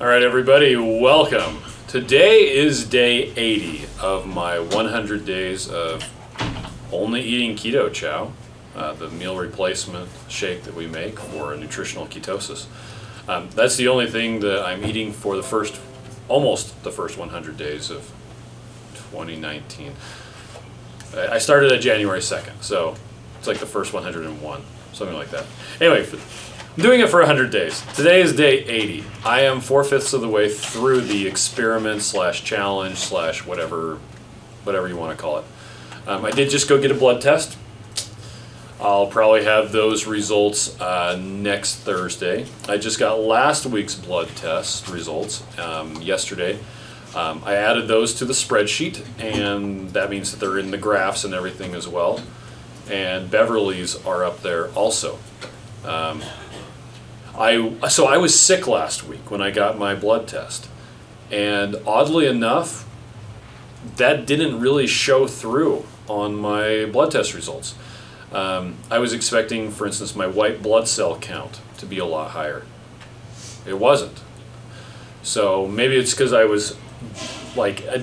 All right, everybody, welcome. Today is day 80 of my 100 days of only eating Keto Chow, the meal replacement shake that we make for nutritional ketosis. That's the only thing that I'm eating for almost the first 100 days of 2019. I started at January 2nd, so it's like the first 101, something like that. Anyway, I'm doing it for 100 days. Today is day 80. I am 4/5 of the way through the experiment / challenge / whatever you want to call it. I did just go get a blood test. I'll probably have those results next Thursday. I just got last week's blood test results yesterday. I added those to the spreadsheet, and that means that they're in the graphs and everything as well. And Beverly's are up there also. So I was sick last week when I got my blood test, and oddly enough, that didn't really show through on my blood test results. I was expecting, for instance, my white blood cell count to be a lot higher. It wasn't. So maybe it's because I was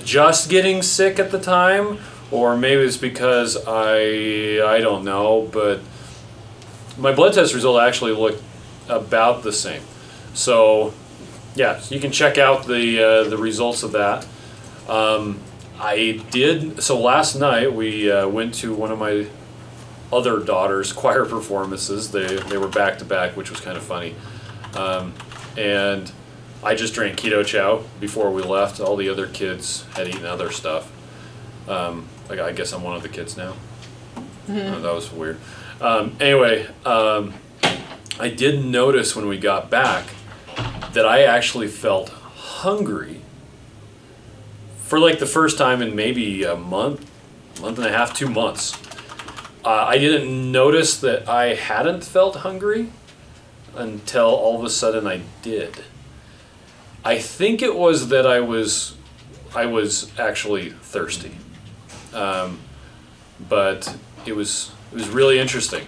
just getting sick at the time, or maybe it's because I don't know, but my blood test result actually looked about the same. So yeah, so you can check out the results of that. So last night we went to one of my other daughter's choir performances. They were back to back, which was kind of funny. And I just drank Keto Chow before we left. All the other kids had eaten other stuff. I guess I'm one of the kids now. Mm-hmm. That was weird. Anyway, I did notice when we got back that I actually felt hungry for the first time in maybe a month and a half, 2 months. I didn't notice that I hadn't felt hungry until all of a sudden I did. I think it was that I was actually thirsty, but it was really interesting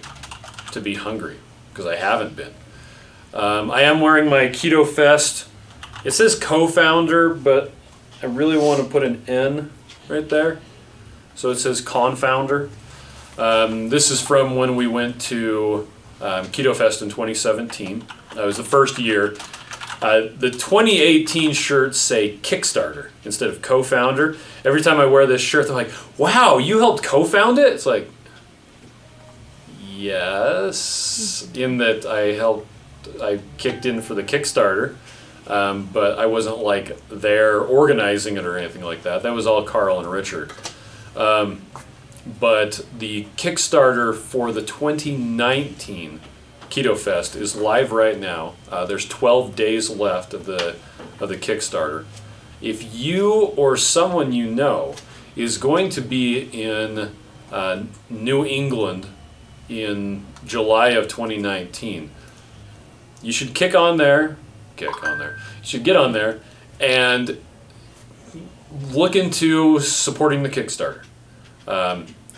to be hungry because I haven't been. I am wearing my Ketofest. It says coFounder, but I really want to put an N right there, so it says coNfounder. This is from when we went to Ketofest in 2017. That was the first year. The 2018 shirts say Kickstarter instead of coFounder. Every time I wear this shirt, they're like, "Wow, you helped co-found it?" It's like, yes, in that I kicked in for the Kickstarter, but I wasn't there organizing it or anything like that. That was all Carl and Richard. But the Kickstarter for the 2019 Ketofest is live right now. There's 12 days left of the Kickstarter. If you or someone you know is going to be in New England in July of 2019, you should get on there. You should get on there and look into supporting the Kickstarter.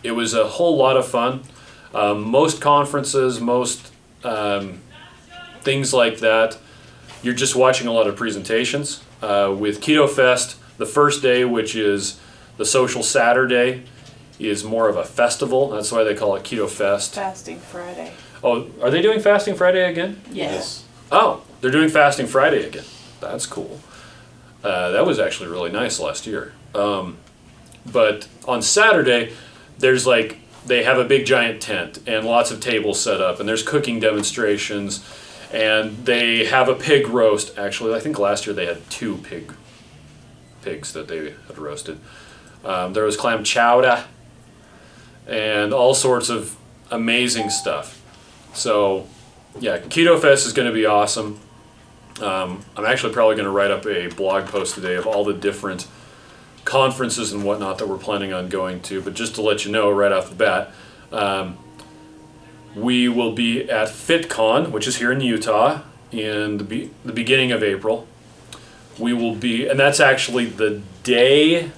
It was a whole lot of fun. Most conferences, most things like that, you're just watching a lot of presentations. With Ketofest, the first day, which is the social Saturday, is more of a festival. That's why they call it Ketofest. Fasting Friday. Oh, are they doing Fasting Friday again? Yes. Oh, they're doing Fasting Friday again. That's cool. That was actually really nice last year. But on Saturday, there's they have a big giant tent and lots of tables set up, and there's cooking demonstrations, and they have a pig roast. Actually, I think last year they had 2 pigs that they had roasted. There was clam chowder and all sorts of amazing stuff. So yeah, Ketofest is going to be awesome. I'm actually probably going to write up a blog post today of all the different conferences and whatnot that we're planning on going to, but just to let you know right off the bat, we will be at FitCon, which is here in Utah, in the beginning of April. We will be, and that's actually the day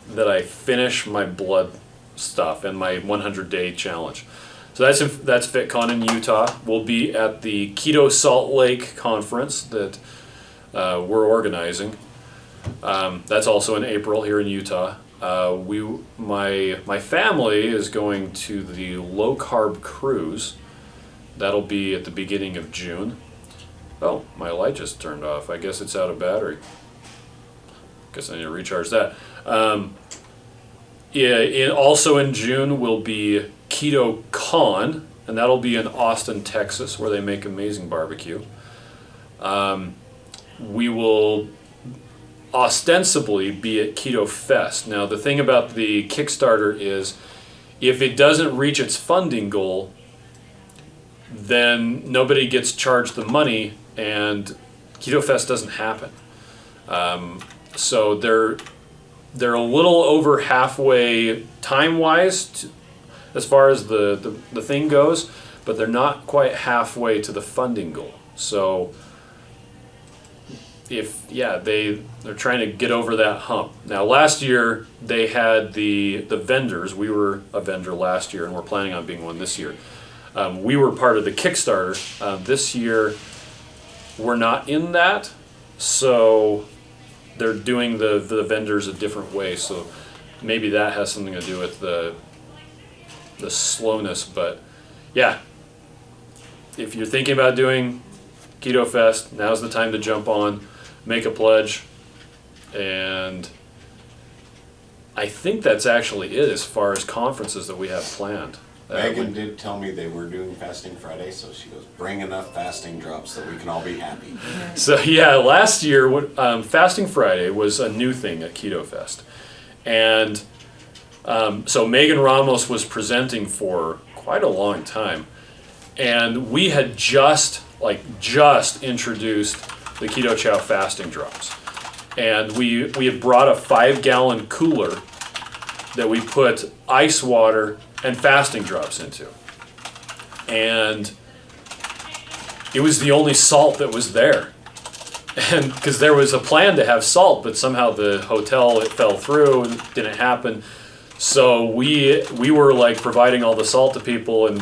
that I finish my blood stuff and my 100-day challenge. So that's FitCon in Utah. We'll be at the Keto Salt Lake conference that we're organizing. That's also in April here in Utah. My family is going to the low carb cruise. That'll be at the beginning of June. Oh, my light just turned off. I guess it's out of battery. Guess I need to recharge that. Also in June will be Keto Con, and that'll be in Austin, Texas, where they make amazing barbecue. We will ostensibly be at Ketofest. Now, the thing about the Kickstarter is if it doesn't reach its funding goal, then nobody gets charged the money and Ketofest doesn't happen. So they're a little over halfway time-wise as far as the thing goes, but they're not quite halfway to the funding goal. So they're trying to get over that hump. Now last year they had the vendors. We were a vendor last year and we're planning on being one this year. We were part of the Kickstarter. This year we're not in that, so they're doing the vendors a different way. So maybe that has something to do with the slowness. But yeah, if you're thinking about doing Ketofest, now's the time to jump on, make a pledge, and I think that's actually it as far as conferences that we have planned. Megan did tell me they were doing Fasting Friday, so she goes, bring enough fasting drops that we can all be happy. So yeah, last year, Fasting Friday was a new thing at Ketofest. And so Megan Ramos was presenting for quite a long time. And we had just introduced the Keto Chow fasting drops. And we had brought a 5-gallon cooler that we put ice water and fasting drops into. And it was the only salt that was there. And because there was a plan to have salt, but somehow the hotel, it fell through and it didn't happen. So we were like providing all the salt to people, and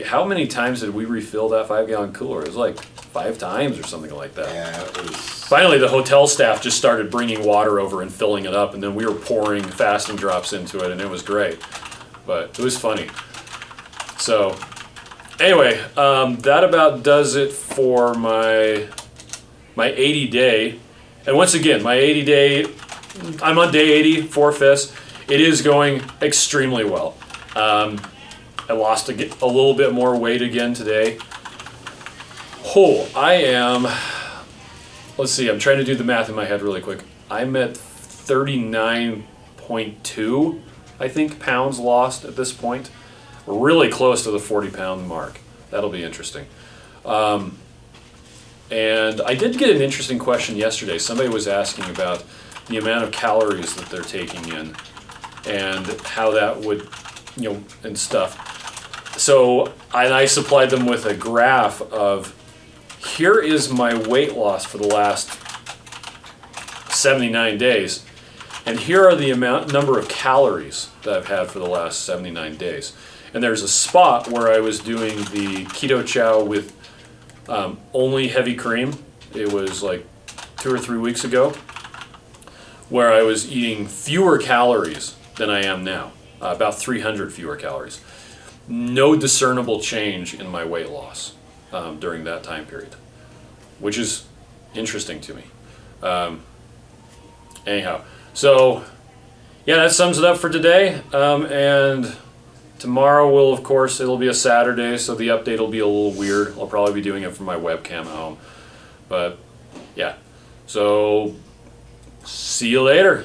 how many times did we refill that 5-gallon cooler? It was like 5 times or something like that. Yeah, it was. Finally, the hotel staff just started bringing water over and filling it up, and then we were pouring fasting drops into it, and it was great. But it was funny. So anyway, that about does it for my 80-day. And once again, my 80-day, I'm on day 80, 4/5. It is going extremely well. I lost a little bit more weight again today. I am, let's see, I'm trying to do the math in my head really quick. I'm at 39.2, I think, pounds lost at this point. We're really close to the 40-pound mark. That'll be interesting. And I did get an interesting question yesterday. Somebody was asking about the amount of calories that they're taking in and how that would, and stuff. So I supplied them with a graph of, here is my weight loss for the last 79 days, and here are the number of calories that I've had for the last 79 days. And there's a spot where I was doing the Keto Chow with only heavy cream. It was like 2 or 3 weeks ago, where I was eating fewer calories than I am now, about 300 fewer calories. No discernible change in my weight loss during that time period, which is interesting to me. Anyhow, so yeah, that sums it up for today. And tomorrow it'll be a Saturday, so the update will be a little weird. I'll probably be doing it from my webcam at home. But yeah, so see you later.